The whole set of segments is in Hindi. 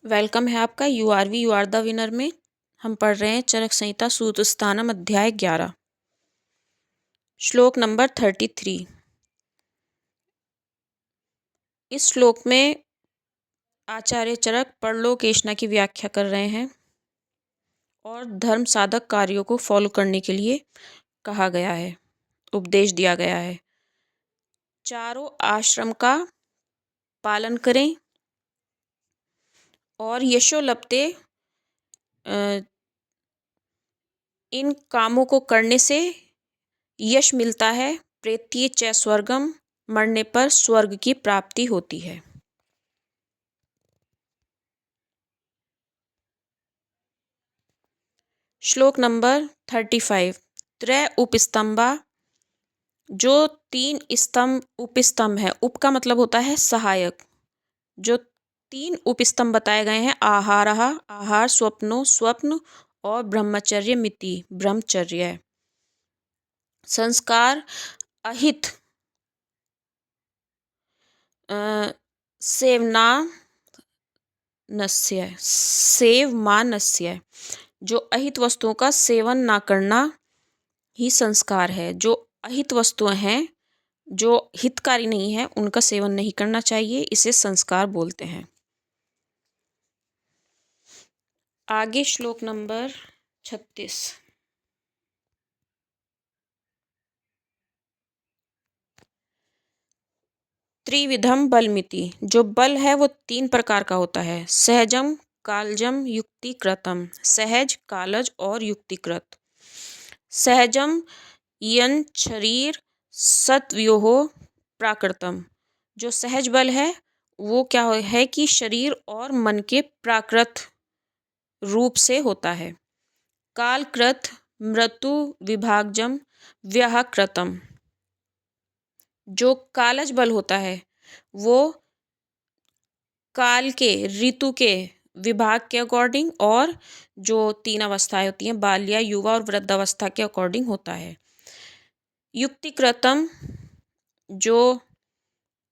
वेलकम है आपका यूआरवी यू आर द विनर में। हम पढ़ रहे हैं चरक संहिता सूत्रस्थानम अध्याय 11 श्लोक नंबर 33। इस श्लोक में आचार्य चरक परलोकेशना की व्याख्या कर रहे हैं और धर्म साधक कार्यों को फॉलो करने के लिए कहा गया है, उपदेश दिया गया है। चारों आश्रम का पालन करें और यशो लभते इन कामों को करने से यश मिलता है। प्रेत्य च स्वर्गम, मरने पर स्वर्ग की प्राप्ति होती है। श्लोक नंबर 35। त्रय उपस्तंभा, जो तीन स्तंभ उपस्तंभ है, उप का मतलब होता है सहायक। जो तीन उपस्तंभ बताए गए हैं, आहारः आहार, स्वप्नो स्वप्न और ब्रह्मचर्य मिति ब्रह्मचर्य। संस्कार अहित सेवमानस्य, जो अहित वस्तुओं का सेवन ना करना ही संस्कार है। जो अहित वस्तुएं हैं, जो हितकारी नहीं है, उनका सेवन नहीं करना चाहिए, इसे संस्कार बोलते हैं। आगे श्लोक नंबर 36। त्रिविधम बलमिति, जो बल है वो तीन प्रकार का होता है। सहजम, कालजम, युक्तिकृतम। सहज, कालज और युक्तिकृत। सहजम यन शरीर सत्व्योहो प्राकृतम, जो सहज बल है वो क्या है कि शरीर और मन के प्राकृत रूप से होता है। कालकृत मृत्यु विभागजम व्याहकृतम, जो कालज बल होता है वो काल के ऋतु के विभाग के अकॉर्डिंग और जो तीन अवस्थाएं होती हैं, बाल्या, युवा और वृद्धावस्था के अकॉर्डिंग होता है। युक्तिकृतम, जो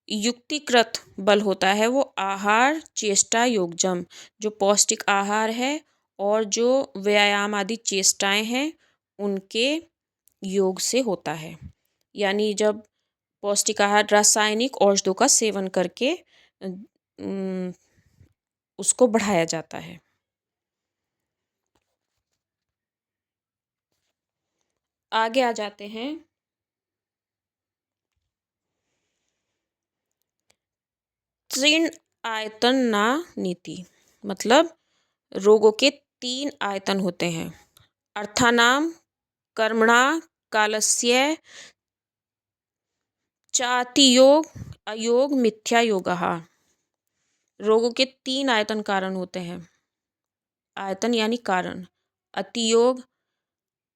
युक्तिकृत बल होता है वो आहार चेष्टा योगजम, जो पौष्टिक आहार है और जो व्यायाम आदि चेष्टाएं हैं उनके योग से होता है। यानी जब पौष्टिक आहार रासायनिक औषधों का सेवन करके उसको बढ़ाया जाता है। आगे आ जाते हैं। तीन आयतन ना नीति, मतलब रोगों के तीन आयतन होते हैं। अर्थानाम कर्मणा कालस्य चाति योग अयोग मिथ्या योगः। रोगों के तीन आयतन कारण होते हैं। आयतन यानी कारण, अतियोग,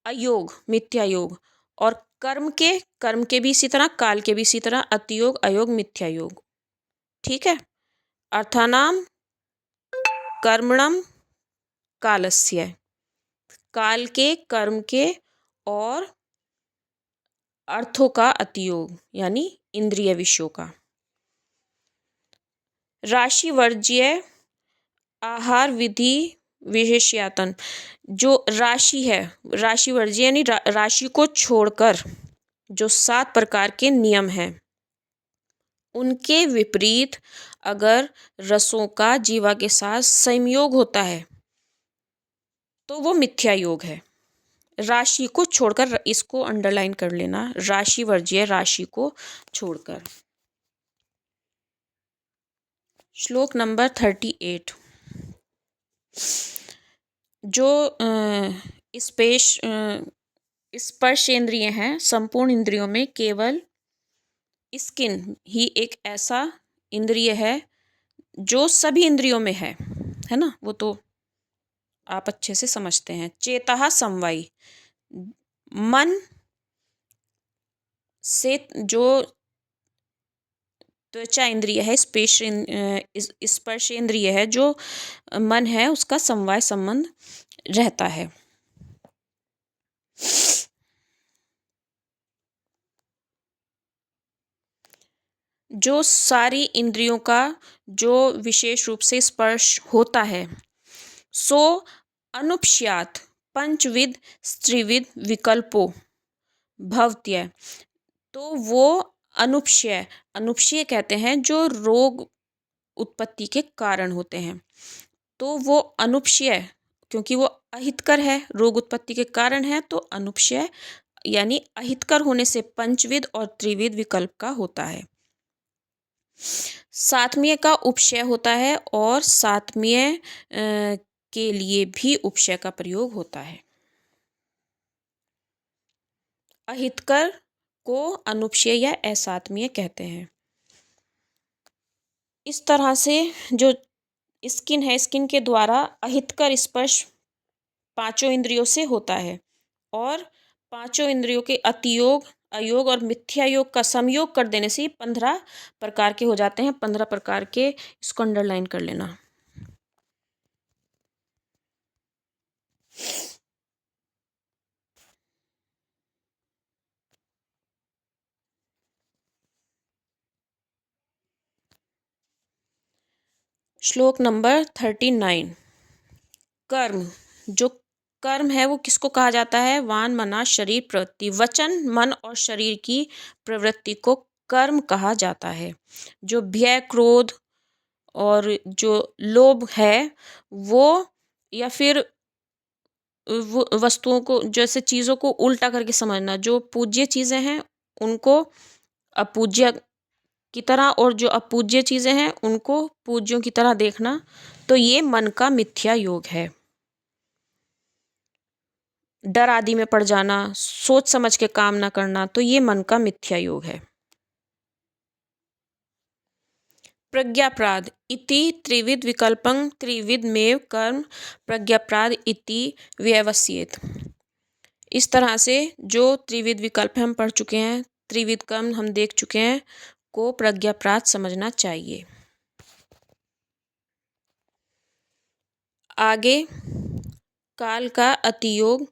अयोग, मिथ्या योग। और कर्म के भी इसी तरह, काल के भी इसी तरह, अतियोग, अयोग, मिथ्या योग। ठीक है। अर्थानाम कर्मणम कालस्य, काल के, कर्म के और अर्थों का अतियोग यानी इंद्रिय विषयों का। राशि वर्ज्य आहार विधि विशेष्यातन, जो राशि है, राशि वर्ज्य यानी राशि को छोड़कर जो 7 प्रकार के नियम हैं उनके विपरीत अगर रसों का जीवा के साथ संयोग होता है तो वो मिथ्या योग है। राशि को छोड़कर, इसको अंडरलाइन कर लेना, राशि वर्ज्य, राशि को छोड़कर। श्लोक नंबर 38। जो स्पर्शेंद्रिय हैं, संपूर्ण इंद्रियों में केवल स्किन ही एक ऐसा इंद्रिय है जो सभी इंद्रियों में है ना, वो तो आप अच्छे से समझते हैं। चेतः समवायी, मन से जो त्वचा इंद्रिय है, स्पर्शेंद्रिय है, जो मन है उसका समवाय संबंध रहता है। जो सारी इंद्रियों का जो विशेष रूप से स्पर्श होता है, सो अनुपश्यात पंचविध स्त्रिविध विकल्पो भवत्यः। तो वो अनुपश्य अनुपश्य कहते हैं जो रोग उत्पत्ति के कारण होते हैं। तो वो अनुपश्य, क्योंकि वो अहितकर है, रोग उत्पत्ति के कारण है, तो अनुपश्य यानी अहितकर होने से पंचविध और त्रिविध विकल्प का होता है। सातवीं का उपशय होता है और सातवीं के लिए भी उपशय का प्रयोग होता है। अहितकर को अनुपशय या असातमीय कहते हैं। इस तरह से जो स्किन है, स्किन के द्वारा अहितकर स्पर्श पांचों इंद्रियों से होता है और पांचों इंद्रियों के अतियोग, अयोग और मिथ्या योग का संयोग कर देने से 15 प्रकार के हो जाते हैं। 15 प्रकार के, इसको अंडरलाइन कर लेना। श्लोक नंबर 39। कर्म, जो कर्म है वो किसको कहा जाता है? वान मना शरीर प्रवृत्ति, वचन मन और शरीर की प्रवृत्ति को कर्म कहा जाता है। जो भय, क्रोध और जो लोभ है वो, या फिर वस्तुओं को, जैसे चीज़ों को उल्टा करके समझना, जो पूज्य चीज़ें हैं उनको अपूज्य की तरह और जो अपूज्य चीज़ें हैं उनको पूज्यों की तरह देखना, तो ये मन का मिथ्या योग है। डर आदि में पड़ जाना, सोच समझ के काम ना करना, तो ये मन का मिथ्या योग है। प्रज्ञापराध इति त्रिविध विकल्पं त्रिविधमेव कर्म प्रज्ञापराध इति व्यवस्येत। इस तरह से जो त्रिविध विकल्प हम पढ़ चुके हैं, त्रिविध कर्म हम देख चुके हैं, को प्रज्ञापराध समझना चाहिए। आगे काल का अतियोग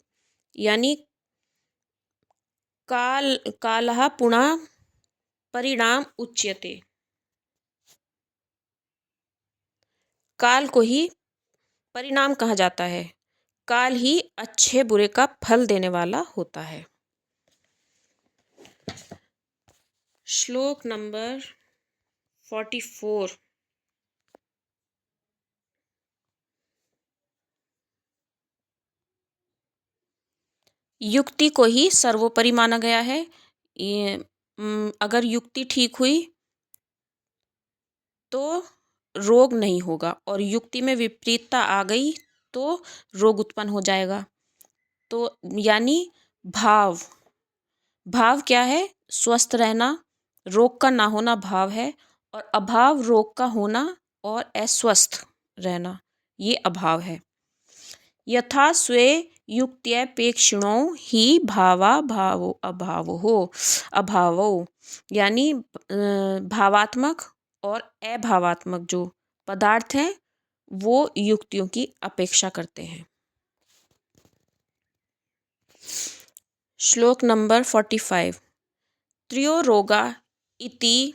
यानी कालः पुनः परिणाम उच्यते। काल को ही परिणाम कहा जाता है। काल ही अच्छे बुरे का फल देने वाला होता है। श्लोक नंबर 44। युक्ति को ही सर्वोपरि माना गया है। ये अगर युक्ति ठीक हुई तो रोग नहीं होगा, और युक्ति में विपरीतता आ गई तो रोग उत्पन्न हो जाएगा। तो यानी भाव, भाव क्या है? स्वस्थ रहना, रोग का ना होना भाव है, और अभाव रोग का होना और अस्वस्थ रहना, ये अभाव है। यथा स्वे युक्त्यपेक्षिणो ही भावा भावो अभावो अभावो, यानी भावात्मक और अभावात्मक जो पदार्थ हैं वो युक्तियों की अपेक्षा करते हैं। श्लोक नंबर 45। त्रियो रोगा इति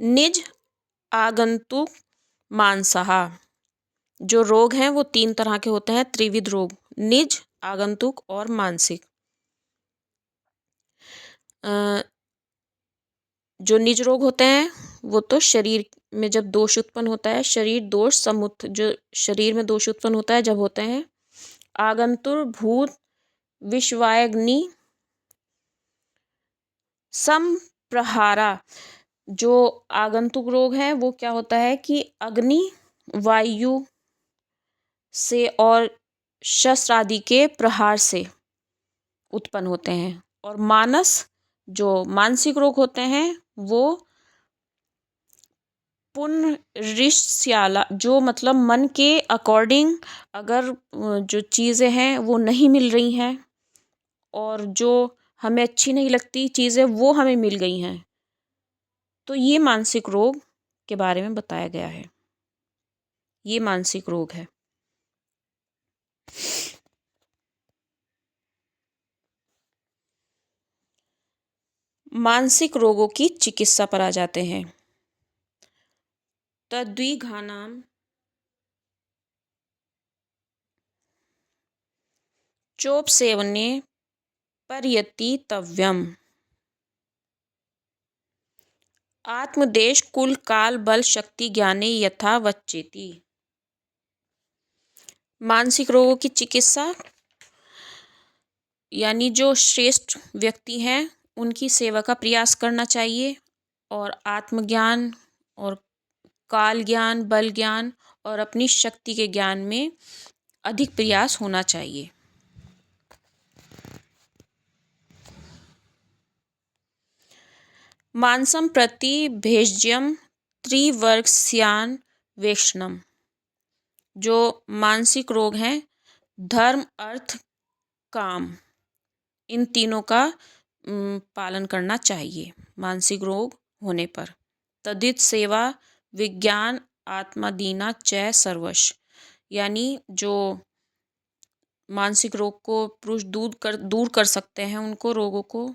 निज आगंतुक मानसहा। जो रोग हैं वो 3 तरह के होते हैं, त्रिविध रोग, निज, आगंतुक और मानसिक। जो निज रोग होते हैं वो तो शरीर में जब दोष उत्पन्न होता है, शरीर दोष समुत्थ, जो शरीर में दोष उत्पन्न होता है जब होते हैं। आगंतुर भूत विश्वाग्नि संप्रहारा। जो आगंतुक रोग है वो क्या होता है कि अग्नि, वायु से और शस्त्र आदि के प्रहार से उत्पन्न होते हैं। और मानस, जो मानसिक रोग होते हैं वो पुनरिश्याला, जो मतलब मन के अकॉर्डिंग अगर जो चीज़ें हैं वो नहीं मिल रही हैं और जो हमें अच्छी नहीं लगती चीज़ें वो हमें मिल गई हैं, तो ये मानसिक रोग के बारे में बताया गया है। ये मानसिक रोग है। मानसिक रोगों की चिकित्सा पर आ जाते हैं। तद्विघानाम चोपसेवने पर्यतितव्यम्। आत्मदेश कुल काल बल शक्ति ज्ञाने यथा वच्चेति। मानसिक रोगों की चिकित्सा यानी जो श्रेष्ठ व्यक्ति हैं उनकी सेवा का प्रयास करना चाहिए, और आत्मज्ञान और काल ज्ञान, बल ज्ञान और अपनी शक्ति के ज्ञान में अधिक प्रयास होना चाहिए। मांसम प्रति भेज्यम त्रिवर्गस्यान वेक्षणम। जो मानसिक रोग हैं, धर्म अर्थ काम, इन तीनों का पालन करना चाहिए मानसिक रोग होने पर। तदित सेवा विज्ञान आत्मादीना च सर्वश। यानी जो मानसिक रोग को पुरुष दूर कर सकते हैं, उनको रोगों को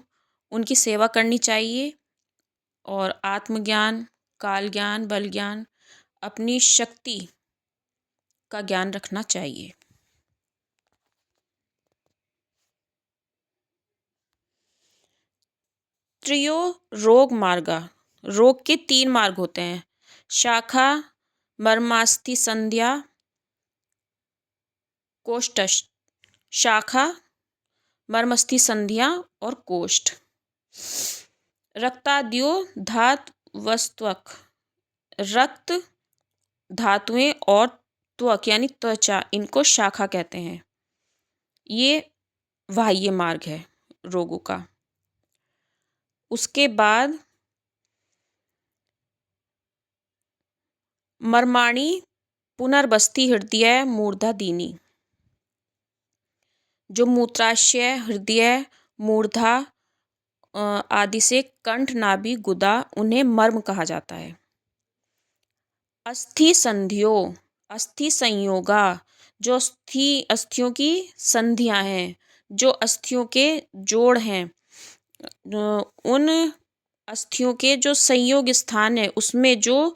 उनकी सेवा करनी चाहिए, और आत्मज्ञान, काल ज्ञान, बल ज्ञान, अपनी शक्ति का ज्ञान रखना चाहिए। त्रयो रोग मार्गा। रोग के 3 मार्ग होते हैं: शाखा, मर्मास्थि संध्या, कोष्ठ। शाखा, मर्मस्थि संध्या और कोष्ठ। रक्ताद्यो धातवस्त्वक। रक्त, धातुएं और त्वक यानी त्वचा, इनको शाखा कहते हैं। ये बाह्य मार्ग है रोगों का। उसके बाद मर्माणी पुनर्बस्थि हृदय मूर्धा दीनी। जो मूत्राशय, हृदय, मूर्धा आदि से कंठ, नाभि, गुदा, उन्हें मर्म कहा जाता है। अस्थि संधियो, अस्थि संयोगा। जो अस्थियों की संधियां हैं, जो अस्थियों के जोड़ हैं, उन अस्थियों के जो संयोग स्थान है उसमें जो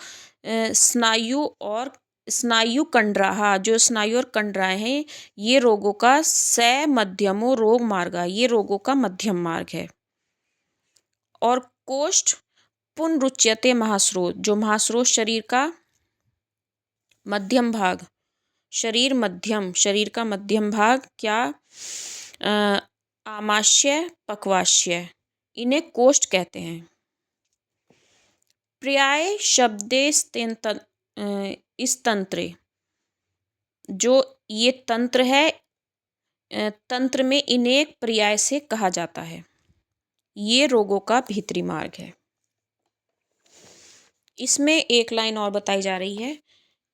स्नायु कंडराहा, जो स्नायु और कंडराएं हैं, ये रोगों का मध्यमो रोग मार्ग, ये रोगों का मध्यम मार्ग है। और कोष्ठ पुनरुच्यते महास्रोत। जो महास्रोत शरीर का मध्यम भाग, शरीर का मध्यम भाग, क्या आमाशय, पक्वाशय, इन्हें कोष्ठ कहते हैं। पर्याय शब्दे इस तंत्रे। जो ये तंत्र है, तंत्र में इन्हें पर्याय से कहा जाता है। ये रोगों का भीतरी मार्ग है। इसमें एक लाइन और बताई जा रही है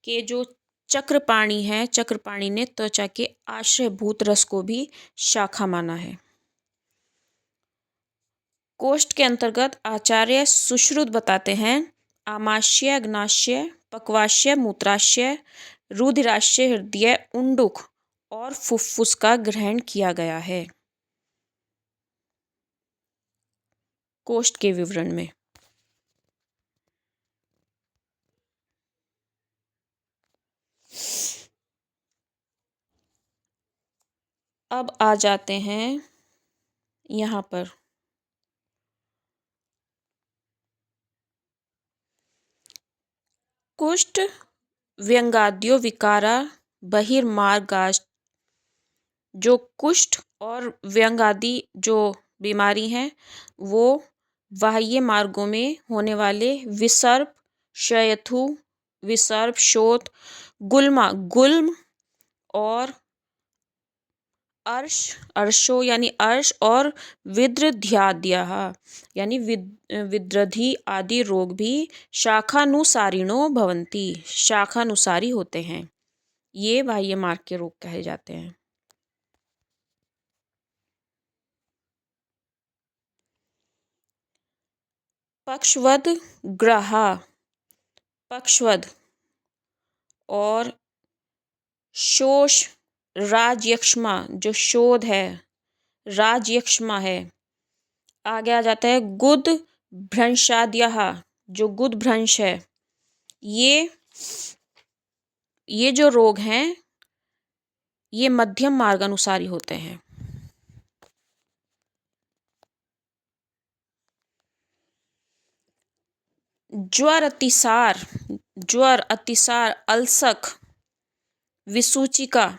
कि जो चक्रपाणि है, चक्रपाणि ने त्वचा के आश्रयभूत रस को भी शाखा माना है। कोष्ठ के अंतर्गत आचार्य सुश्रुत बताते हैं आमाशय, अग्नाशय, पक्वाशय, मूत्राशय, रुधिराशय, हृदय, उंडुक और फुफ्फुस का ग्रहण किया गया है कोष्ठ के विवरण में। अब आ जाते हैं यहाँ पर कुष्ठ व्यंगाद्यो विकारा बहिर्मार्गाश्च। जो कुष्ठ और व्यंग आदि जो बीमारी हैं, वो बाह्य मार्गों में होने वाले विसर्प, शयथु, विसर्प, शोथ, गुल्म और अर्शो यानी अर्श और विद्रध्याद्यः यानी विद्रधि आदि रोग भी शाखानुसारिणो भवन्ति, शाखानुसारी होते हैं। ये बाह्य मार्ग के रोग कहे जाते हैं। पक्षवद ग्रहा, पक्षवद और शोष, राजयक्ष्मा जो शोध है, राजयक्ष्मा है, आगे आ जाता है गुद भ्रंशाद्यः। जो गुद भ्रंश है, ये जो रोग हैं ये मध्यम मार्ग अनुसारी होते हैं। ज्वर अतिसार अल्सक विसूचिका,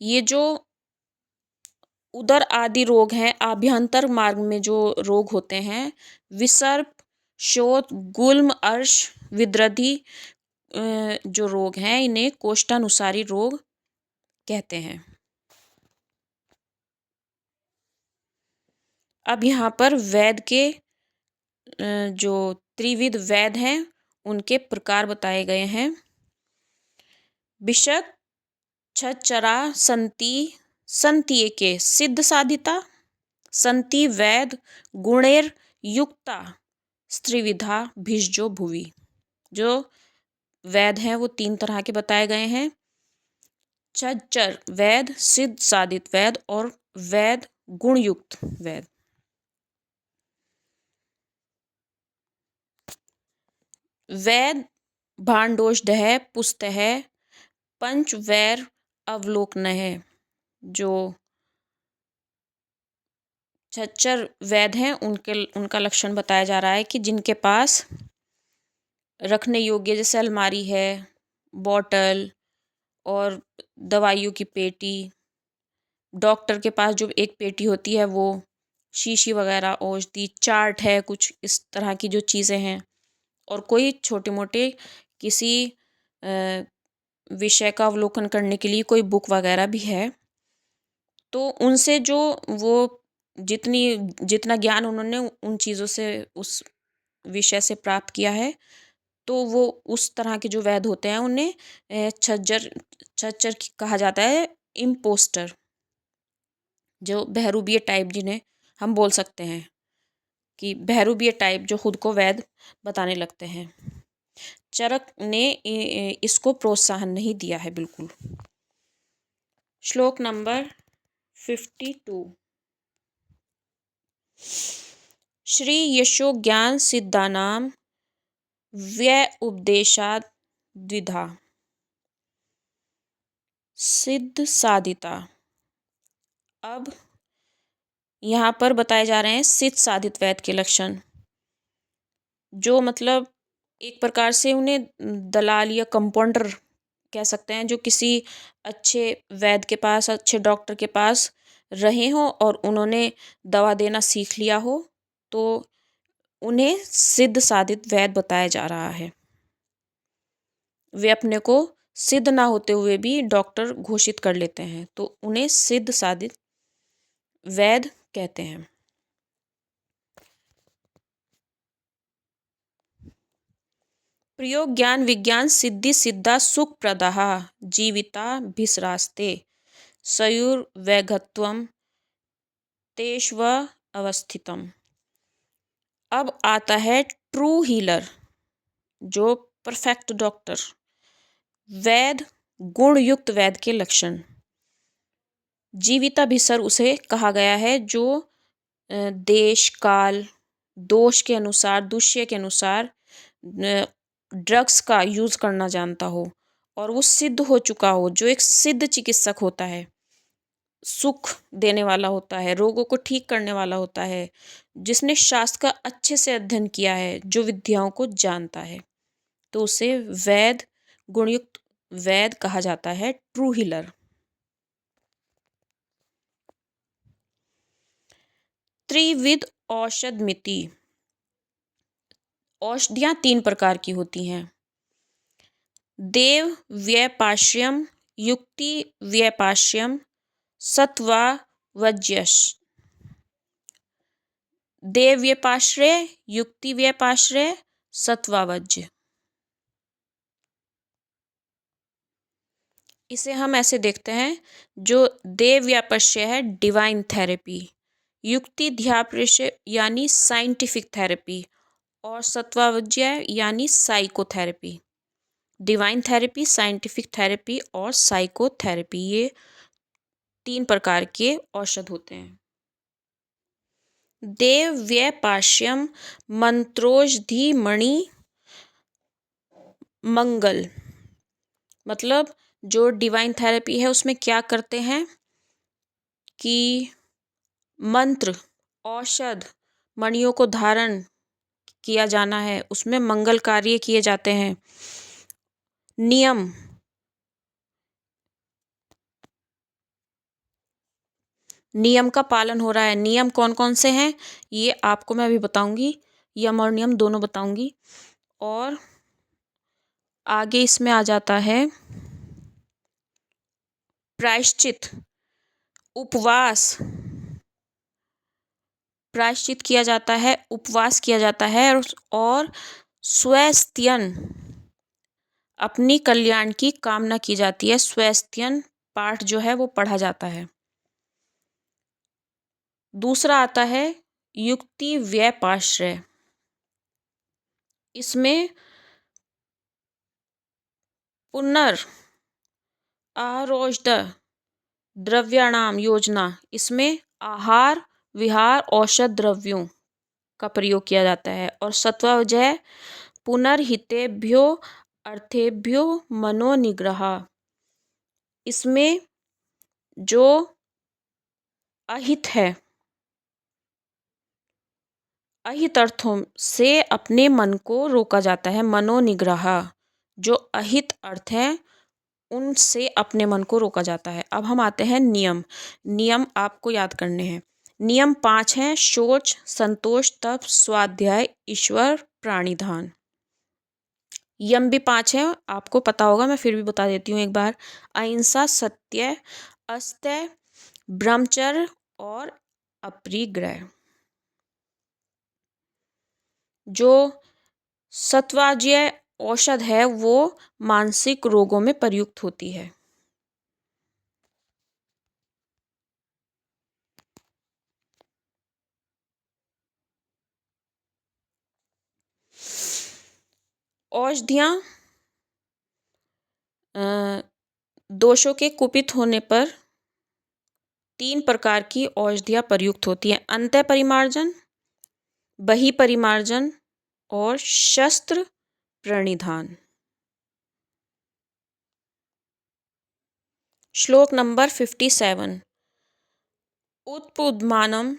ये जो उदर आदि रोग हैं, आभ्यंतर मार्ग में जो रोग होते हैं, विसर्प, शोथ, गुल्म, अर्श, विद्रधि, जो रोग हैं इन्हें कोष्ठानुसारी रोग कहते हैं। अब यहाँ पर वैद के जो त्रिविध वैद हैं उनके प्रकार बताए गए हैं। विशत छचरा संति संति एके सिद्ध साधिता संति वैद गुणेर युक्ता स्त्रिविधा भिषजो भुवि। जो वैद हैं वो 3 तरह के बताए गए हैं। छज्जर वैद, सिद्ध साधित वैद और वैद गुणयुक्त वैद। वैद भांडोषधः पुस्तः पंचवैर अवलोकनः। जो छच्चर वैद हैं उनका लक्षण बताया जा रहा है कि जिनके पास रखने योग्य जैसे अलमारी है, बॉटल और दवाइयों की पेटी, डॉक्टर के पास जो एक पेटी होती है वो, शीशी वगैरह, औषधि, चार्ट है, कुछ इस तरह की जो चीज़ें हैं, और कोई छोटे मोटे किसी विषय का अवलोकन करने के लिए कोई बुक वगैरह भी है, तो उनसे जो वो जितना ज्ञान उन्होंने उन चीज़ों से उस विषय से प्राप्त किया है, तो वो उस तरह के जो वैद होते हैं उन्हें छज्जर कहा जाता है। इम्पोस्टर, जो बहरूपीय टाइप जिन्हें हम बोल सकते हैं कि बहरूपीय टाइप जो खुद को वैद बताने लगते हैं। चरक ने इसको प्रोत्साहन नहीं दिया है बिल्कुल। श्लोक नंबर 52। श्री यशो ज्ञान सिद्धानाम व्यय उपदेशाद द्विधा सिद्ध साधिता। अब यहाँ पर बताए जा रहे हैं सिद्ध साधित वैद के लक्षण, जो मतलब एक प्रकार से उन्हें दलाल या कंपाउंडर कह सकते हैं, जो किसी अच्छे वैद के पास, अच्छे डॉक्टर के पास रहे हों और उन्होंने दवा देना सीख लिया हो, तो उन्हें सिद्ध साधित वैद बताया जा रहा है। वे अपने को सिद्ध ना होते हुए भी डॉक्टर घोषित कर लेते हैं, तो उन्हें सिद्ध साधित वैद कहते हैं। प्रयोग ज्ञान विज्ञान सिद्धि सिद्धा सुख प्रदाह जीविता भिसरास्ते सयुर्वैघत्वम तेष्व अवस्थितम। अब आता है ट्रू हीलर, जो परफेक्ट डॉक्टर। वैद गुणयुक्त वैद के लक्षण। जीविताभिसर उसे कहा गया है जो देश काल दोष के अनुसार, दुष्य के अनुसार ड्रग्स का यूज करना जानता हो और वो सिद्ध हो चुका हो, जो एक सिद्ध चिकित्सक होता है, सुख देने वाला होता है, रोगों को ठीक करने वाला होता है, जिसने शास्त्र का अच्छे से अध्ययन किया है, जो विद्याओं को जानता है, तो उसे वैद गुणयुक्त वैद कहा जाता है, ट्रू हीलर। त्रिविध औषध मिति। औषधियाँ 3 प्रकार की होती हैं। देव व्यपाश्यम, युक्ति व्यपाश्यम, सत्वा वज्यश। देव व्यपाश्रय, युक्ति व्यपाश्रय, सत्वावज्य। इसे हम ऐसे देखते हैं, जो देव व्यापश्य है डिवाइन थेरेपी, युक्ति ध्यापृश्य यानी साइंटिफिक थेरेपी, और सत्वावज्य यानी psychotherapy. Divine therapy, scientific therapy और साइकोथेरेपी, ये 3 प्रकार के औषध होते हैं। देव्यपाश्यम मंत्रोषधिमणि मंगल। मतलब जो डिवाइन थेरेपी है उसमें क्या करते हैं कि मंत्र, औषध, मणियों को धारण किया जाना है, उसमें मंगल कार्य किए जाते हैं। नियम, नियम का पालन हो रहा है। नियम कौन कौन से हैं ये आपको मैं अभी बताऊंगी, यम और नियम दोनों बताऊंगी। और आगे इसमें आ जाता है प्रायश्चित, उपवास, प्रायश्चित किया जाता है, उपवास किया जाता है और स्वस्त्यन, अपनी कल्याण की कामना की जाती है। स्वस्त्यन पाठ जो है वो पढ़ा जाता है। दूसरा आता है युक्ति व्यपाश्रय। इसमें पुनर् आरोग्य द्रव्याणाम योजना, इसमें आहार विहार औषध द्रव्यों का प्रयोग किया जाता है। और सत्वजय पुनर्हितेभ्यो अर्थेभ्यो मनोनिग्रह, इसमें जो अहित है, अहित अर्थों से अपने मन को रोका जाता है। मनोनिग्रह, जो अहित अर्थ है उनसे अपने मन को रोका जाता है। अब हम आते हैं नियम। नियम आपको याद करने हैं। नियम 5 हैं। शौच, संतोष, तप, स्वाध्याय, ईश्वर, प्राणिधान। यम भी 5 हैं, आपको पता होगा, मैं फिर भी बता देती हूँ एक बार। अहिंसा, सत्य, अस्त्य, ब्रह्मचर्य और अपरिग्रह। जो सत्वाज्य औषध है वो मानसिक रोगों में प्रयुक्त होती है। औषधियाँ दोषों के कुपित होने पर 3 प्रकार की औषधियाँ प्रयुक्त होती हैं। अंतः परिमार्जन, बहिपरिमार्जन और शस्त्र प्रणिधान। श्लोक नंबर 57। उत्पुद्मानम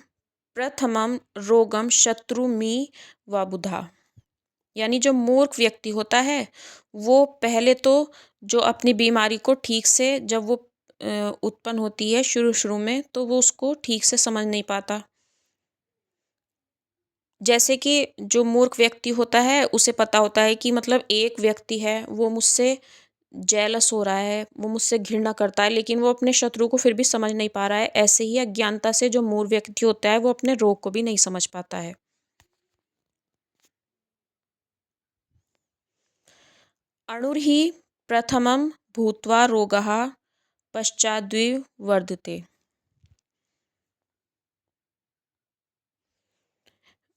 प्रथमम रोगम शत्रुमी व बुधा। यानी जो मूर्ख व्यक्ति होता है वो पहले तो जो अपनी बीमारी को ठीक से, जब वो उत्पन्न होती है शुरू शुरू में, तो वो उसको ठीक से समझ नहीं पाता। जैसे कि जो मूर्ख व्यक्ति होता है उसे पता होता है कि मतलब एक व्यक्ति है वो मुझसे जेलस हो रहा है, वो मुझसे घृणा करता है, लेकिन वो अपने शत्रु को फिर भी समझ नहीं पा रहा है। ऐसे ही अज्ञानता से जो मूर्ख व्यक्ति होता है वो अपने रोग को भी नहीं समझ पाता है। अणुर्हि प्रथमं भूत्वा रोगः पश्चाद्विवर्धते।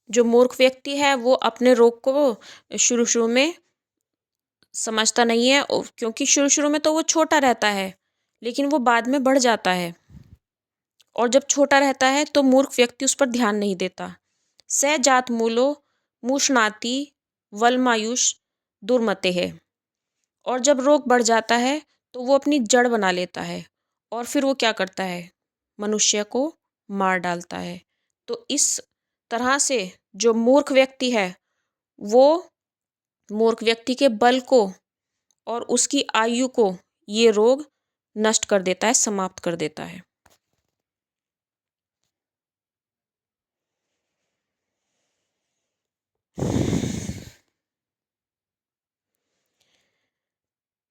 जो मूर्ख व्यक्ति है वो अपने रोग को शुरू शुरू में समझता नहीं है, क्योंकि शुरू शुरू में तो वो छोटा रहता है, लेकिन वो बाद में बढ़ जाता है। और जब छोटा रहता है तो मूर्ख व्यक्ति उस पर ध्यान नहीं देता। स जात मूलो मुष्णाति वलमायुष दुर्मते है। और जब रोग बढ़ जाता है तो वो अपनी जड़ बना लेता है और फिर वो क्या करता है, मनुष्य को मार डालता है। तो इस तरह से जो मूर्ख व्यक्ति है वो मूर्ख व्यक्ति के बल को और उसकी आयु को ये रोग नष्ट कर देता है, समाप्त कर देता है।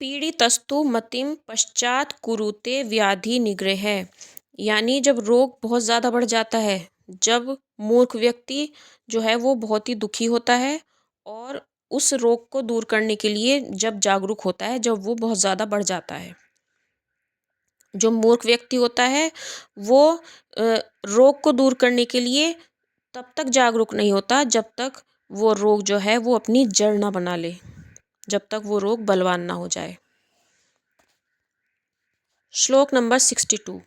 पीड़ितस्तु मतिम पश्चात कुरुते व्याधि निग्रह। यानी जब रोग बहुत ज़्यादा बढ़ जाता है, जब मूर्ख व्यक्ति जो है वो बहुत ही दुखी होता है और उस रोग को दूर करने के लिए जब जागरूक होता है, जब वो बहुत ज़्यादा बढ़ जाता है। जो मूर्ख व्यक्ति होता है वो रोग को दूर करने के लिए तब तक जागरूक नहीं होता जब तक वो रोग जो है वो अपनी जड़ ना बना ले, जब तक वो रोग बलवान ना हो जाए। श्लोक नंबर 62।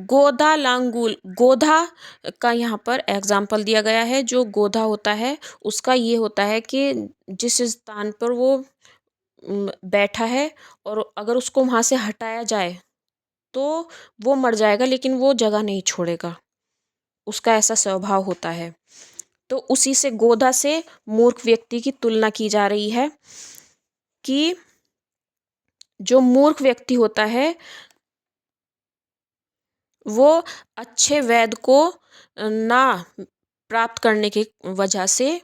गोधा लांगूल, गोधा का यहाँ पर एग्जाम्पल दिया गया है। जो गोधा होता है उसका ये होता है कि जिस स्थान पर वो बैठा है और अगर उसको वहाँ से हटाया जाए तो वो मर जाएगा, लेकिन वो जगह नहीं छोड़ेगा, उसका ऐसा स्वभाव होता है। तो उसी से गोधा से मूर्ख व्यक्ति की तुलना की जा रही है कि जो मूर्ख व्यक्ति होता है वो अच्छे वैद को ना प्राप्त करने की वजह से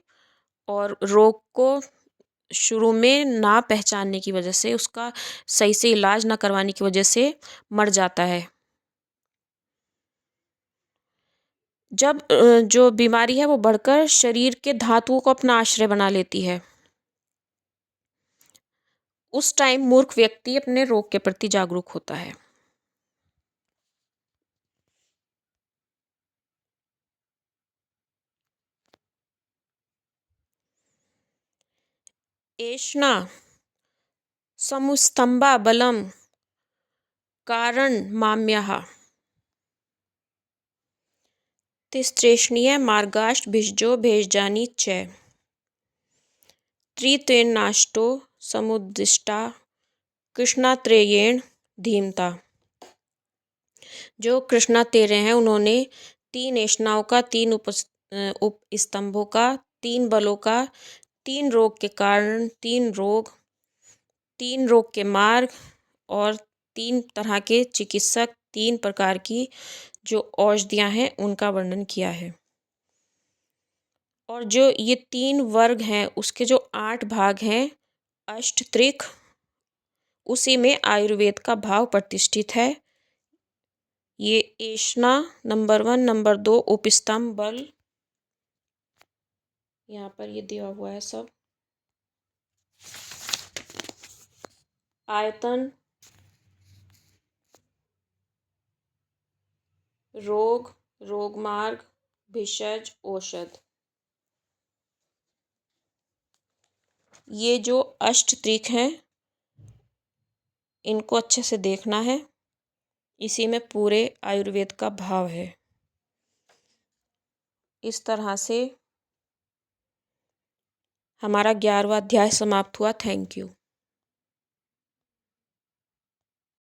और रोग को शुरू में ना पहचानने की वजह से, उसका सही से इलाज ना करवाने की वजह से मर जाता है। जब जो बीमारी है वो बढ़कर शरीर के धातुओं को अपना आश्रय बना लेती है, उस टाइम मूर्ख व्यक्ति अपने रोग के प्रति जागरूक होता है। एषणा समुस्तंभा बलम कारण माम्यः तिस्त्रेष्णीय मार्गाष्ट भिषजो भेषजानी च त्रितेन्नाष्टो समुद्दिष्टा कृष्णात्रेयेण धीमता। जो कृष्णातेरय हैं उन्होंने 3 ऐष्णाओं का, 3 उप स्तंभों का, 3 बलों का, 3 रोग के कारण, 3 रोग, 3 रोग के मार्ग और 3 तरह के चिकित्सक, 3 प्रकार की जो औषधियाँ हैं उनका वर्णन किया है। और जो ये 3 वर्ग हैं उसके जो 8 भाग हैं अष्टत्रिक, उसी में आयुर्वेद का भाव प्रतिष्ठित है। ये ऐष्णा नंबर 1, नंबर 2 उपस्तंभ बल, यहाँ पर ये दिया हुआ है सब, आयतन, रोग, रोग मार्ग, भिषज, औषध। ये जो अष्टत्रिक हैं इनको अच्छे से देखना है, इसी में पूरे आयुर्वेद का भाव है। इस तरह से हमारा 11वां अध्याय समाप्त हुआ। Thank you.